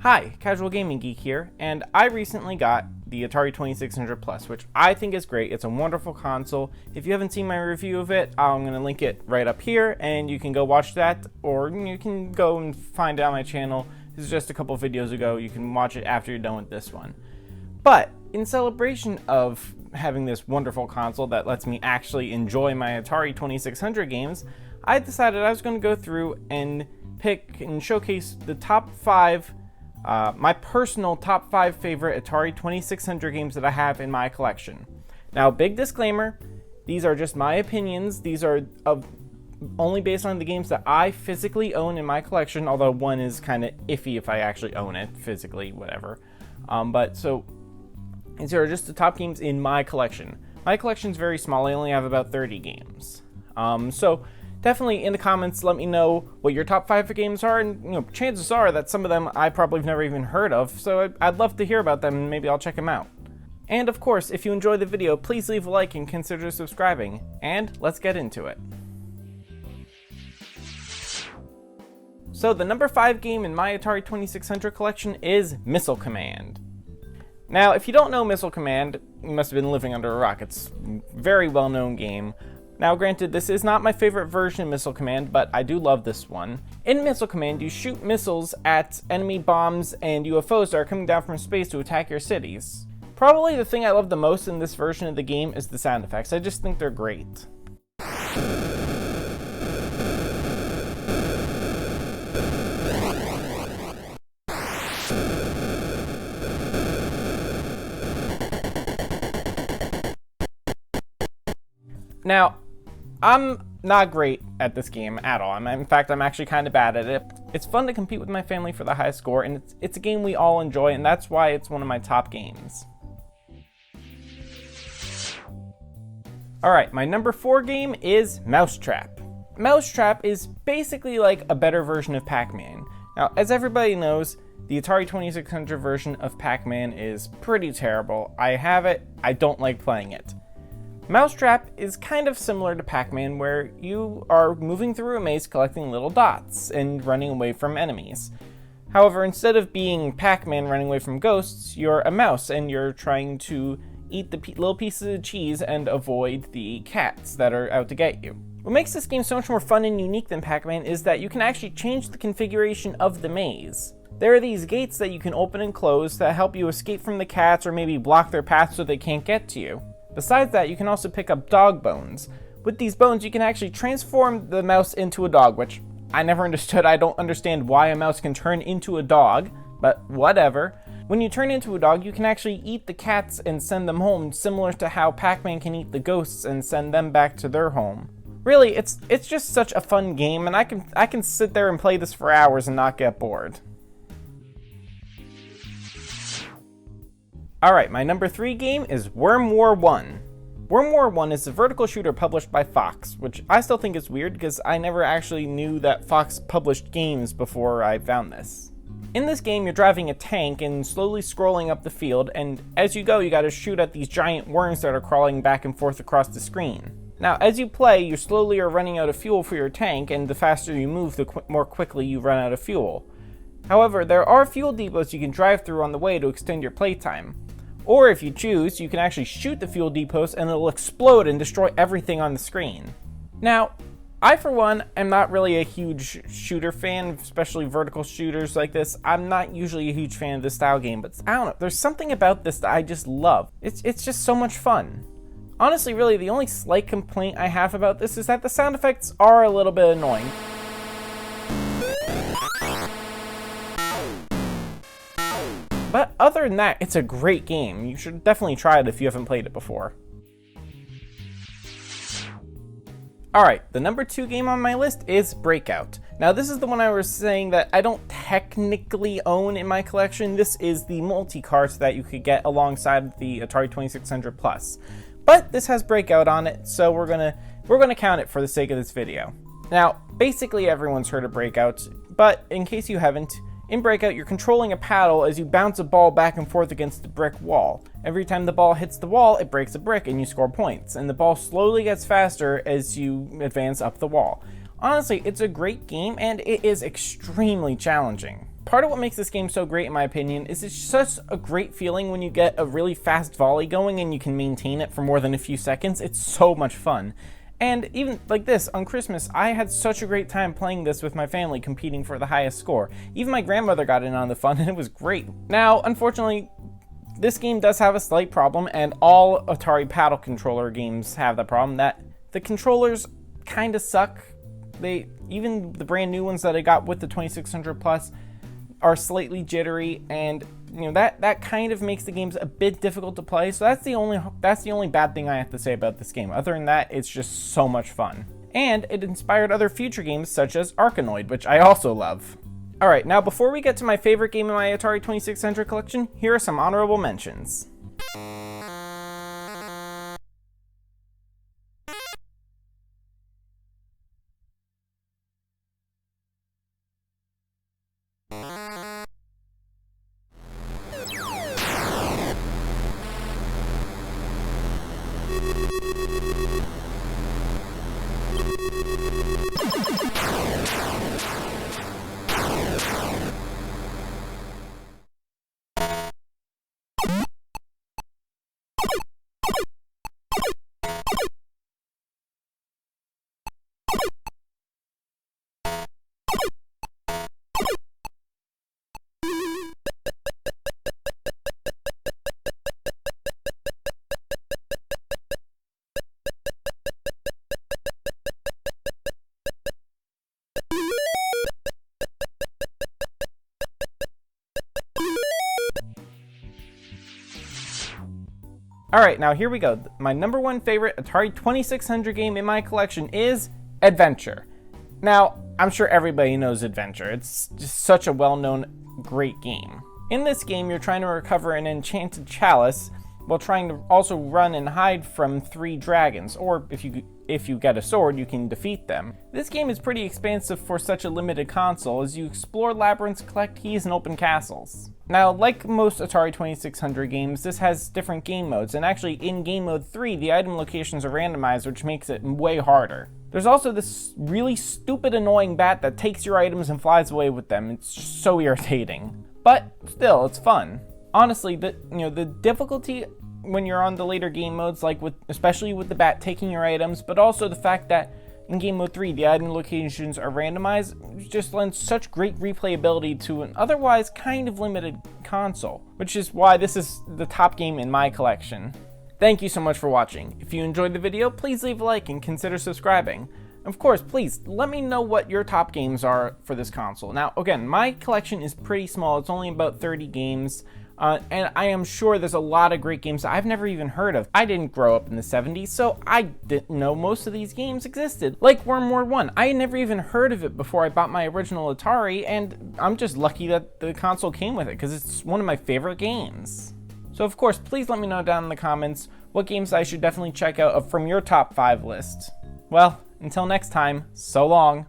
Hi, Casual Gaming Geek here, and I recently got the Atari 2600 Plus, which I think is great. It's a wonderful console. If you haven't seen my review of it, I'm going to link it right up here, and you can go watch that, or you can go and find it on my channel. This is just a couple videos ago. You can watch it after you're done with this one. But in celebration of having this wonderful console that lets me actually enjoy my Atari 2600 games, I decided I was going to go through and pick and showcase the top 5 my personal top 5 favorite Atari 2600 games that I have in my collection. Now, big disclaimer, these are just my opinions. These are only based on the games that I physically own in my collection, although one is kind of iffy if I actually own it physically, whatever. So these are just the top games in my collection. My collection is very small. I only have about 30 games. So definitely in the comments, let me know what your top 5 games are, and chances are that some of them I probably have never even heard of, so I'd love to hear about them, and maybe I'll check them out. And of course, if you enjoyed the video, please leave a like and consider subscribing, and let's get into it. So the number 5 game in my Atari 2600 collection is Missile Command. Now, if you don't know Missile Command, you must have been living under a rock. It's a very well-known game. Now, granted, this is not my favorite version of Missile Command, but I do love this one. In Missile Command, you shoot missiles at enemy bombs and UFOs that are coming down from space to attack your cities. Probably the thing I love the most in this version of the game is the sound effects. I just think they're great. Now, I'm not great at this game at all. In fact, I'm actually kind of bad at it. It's fun to compete with my family for the high score, and it's a game we all enjoy, and that's why it's one of my top games. Alright, my number 4 game is Mousetrap. Mousetrap is basically like a better version of Pac-Man. Now, as everybody knows, the Atari 2600 version of Pac-Man is pretty terrible. I have it, I don't like playing it. Mousetrap is kind of similar to Pac-Man, where you are moving through a maze collecting little dots and running away from enemies. However, instead of being Pac-Man running away from ghosts, you're a mouse and you're trying to eat the little pieces of cheese and avoid the cats that are out to get you. What makes this game so much more fun and unique than Pac-Man is that you can actually change the configuration of the maze. There are these gates that you can open and close that help you escape from the cats or maybe block their path so they can't get to you. Besides that, you can also pick up dog bones. With these bones, you can actually transform the mouse into a dog, which I never understood. I don't understand why a mouse can turn into a dog, but whatever. When you turn into a dog, you can actually eat the cats and send them home, similar to how Pac-Man can eat the ghosts and send them back to their home. Really, it's just such a fun game, and I can sit there and play this for hours and not get bored. Alright, my number 3 game is Worm War 1. Worm War 1 is a vertical shooter published by Fox, which I still think is weird because I never actually knew that Fox published games before I found this. In this game, you're driving a tank and slowly scrolling up the field, and as you go, you gotta shoot at these giant worms that are crawling back and forth across the screen. Now, as you play, you slowly are running out of fuel for your tank, and the faster you move, the more quickly you run out of fuel. However, there are fuel depots you can drive through on the way to extend your playtime. Or if you choose, you can actually shoot the fuel depots and it'll explode and destroy everything on the screen. Now, I for one am not really a huge shooter fan, especially vertical shooters like this. I'm not usually a huge fan of this style game, but I don't know, there's something about this that I just love. It's just so much fun. Honestly, really, the only slight complaint I have about this is that the sound effects are a little bit annoying. But other than that, it's a great game. You should definitely try it if you haven't played it before. Alright, the number 2 game on my list is Breakout. Now this is the one I was saying that I don't technically own in my collection. This is the multi-cart that you could get alongside the Atari 2600 Plus. But this has Breakout on it, so we're gonna count it for the sake of this video. Now, basically everyone's heard of Breakout, but in case you haven't, in Breakout, you're controlling a paddle as you bounce a ball back and forth against the brick wall. Every time the ball hits the wall, it breaks a brick and you score points, and the ball slowly gets faster as you advance up the wall. Honestly, it's a great game and it is extremely challenging. part of what makes this game so great, in my opinion, is it's such a great feeling when you get a really fast volley going and you can maintain it for more than a few seconds. It's so much fun. And even like this, on Christmas, I had such a great time playing this with my family, competing for the highest score. Even my grandmother got in on the fun, and it was great. Now, unfortunately, this game does have a slight problem, and all Atari paddle controller games have the problem, that the controllers kind of suck. Even the brand new ones that I got with the 2600 Plus are slightly jittery, and that kind of makes the games a bit difficult to play. So that's the only bad thing I have to say about this game. Other than that, it's just so much fun. And it inspired other future games such as Arkanoid, which I also love. Alright, now before we get to my favorite game in my Atari 2600 collection, here are some honorable mentions. Alright, now here we go. My number one favorite Atari 2600 game in my collection is Adventure. Now, I'm sure everybody knows Adventure. It's just such a well-known, great game. In this game, you're trying to recover an enchanted chalice while trying to also run and hide from 3 dragons, or if you get a sword, you can defeat them. This game is pretty expansive for such a limited console, as you explore labyrinths, collect keys, and open castles. Now, like most Atari 2600 games, this has different game modes, and actually in game mode 3, the item locations are randomized, which makes it way harder. There's also this really stupid, annoying bat that takes your items and flies away with them. It's just so irritating. But still, it's fun. Honestly, the difficulty when you're on the later game modes, especially with the bat taking your items, but also the fact that in game mode 3, the item locations are randomized, just lends such great replayability to an otherwise kind of limited console, which is why this is the top game in my collection. Thank you so much for watching. If you enjoyed the video, please leave a like and consider subscribing. Of course, please let me know what your top games are for this console. Now, again, my collection is pretty small. It's only about 30 games. And I am sure there's a lot of great games that I've never even heard of. I didn't grow up in the 70s, so I didn't know most of these games existed. Like Worm War 1, I had never even heard of it before I bought my original Atari, and I'm just lucky that the console came with it, because it's one of my favorite games. So of course, please let me know down in the comments what games I should definitely check out from your top 5 list. Well, until next time, so long.